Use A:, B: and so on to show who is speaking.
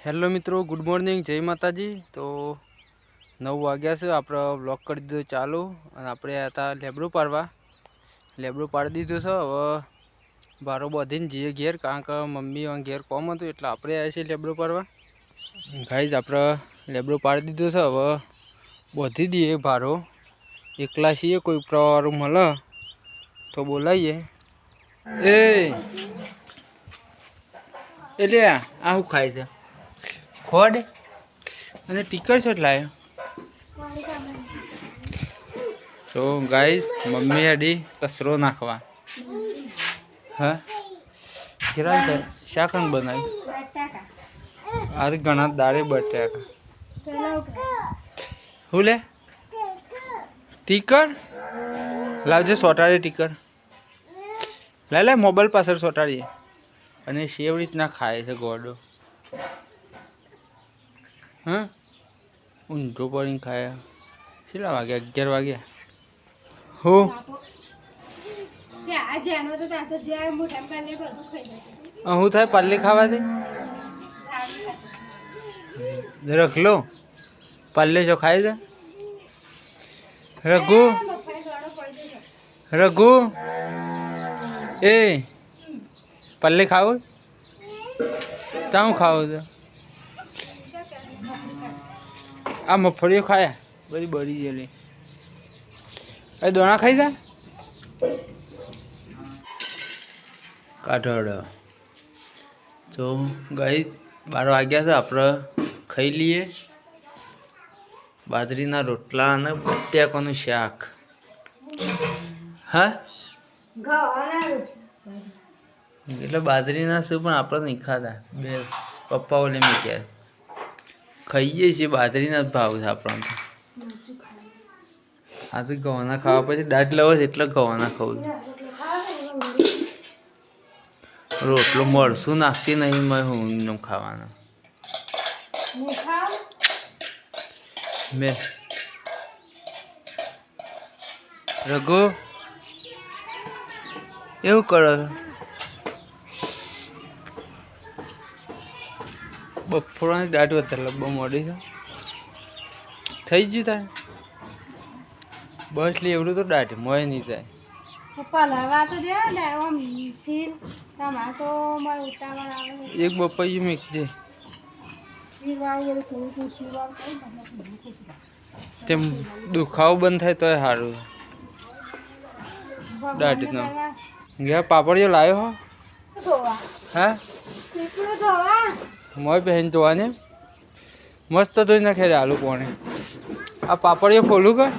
A: Hello મિત્રો, good morning, જય માતાજી। તો 9 વાગ્યા છે, આપણે વ્લોગ કરી દીધો ચાલુ અને આપણે હતા લેબડું પાડવા। લેબડું પાડી દીધું છે। હવે બારો બધીને જઈએ ઘેર, કારણ કે મમ્મી ઘેર કોમ હતું એટલે આપણે આવ્યા છીએ લેબડું પાડવા। ગાઈઝ આપણે લેબડું પાડી દીધું છે। હવે બધી દઈએ બારો, એકલા છીએ, કોઈ ઉપરવાળું મળે તો બોલાવીએ। એટલે આ શું ખાય છે? ખોડ અને ટીકર છે લાયો। તો ગાઈસ મમ્મી હેડી કચરો નાખવા। હા કેરા છે શાકન બનાવી આ ઘણા દાળે બટાકા હું લે ટીકર લાવજે સોટાડી ટીકર લે લે મોબાઈલ પાછળ સોટાડીએ અને સેવ રીતના ખાય છે ગોડો। હા ઊંધો પડીને ખાયા। કેટલા વાગ્યા? 11 વાગ્યા। હું શું થાય પાલ્લી ખાવાથી? રખ લો પાલ્લે જો ખાય છે। રઘુ રઘુ એ પલ્લે ખાવું તાઉ ખાવું છે? આ મફળીઓ ખાયા બધી બળી ગયેલી। એ દોણા ખાઈ જા કાઢોડો। તો ગઈ 12 વાગ્યા છે, આપણે ખાઈ લઈએ। બાજરીના રોટલા અને બટાકાનું શાક। હા એટલે બાજરીના શું પણ આપણે નહીં ખાતા, બે પપ્પા ઓલે મૂક્યા ખાઈએ છીએ। બાજરીના જ ભાવ છે આપણને। આ તો ગવાના ખાવા પછી દાઢ લવો છે એટલે ગવાના ખાવું છે। રોટલો મળશું નાખતી નહીં મેં હું ખાવાનો મેં રઘુ એવું કરો છો? બફોરાની દાઢ વધારે લબ્બા મોડી છે થઈ ગયું તારે બસ લે એવડું તો દાઢ મોય નહીં થાય। એક બપૈયું મીકજે તેમ દુખાવો બંધ થાય તોય સારું। દાઢનો ગયા પાપડીઓ લાવ્યો હો? હા મોય બહેન ધોવાને મસ્ત ધોઈ નાખે આલુ પોણે। આ પાપડીઓ ખોલું કર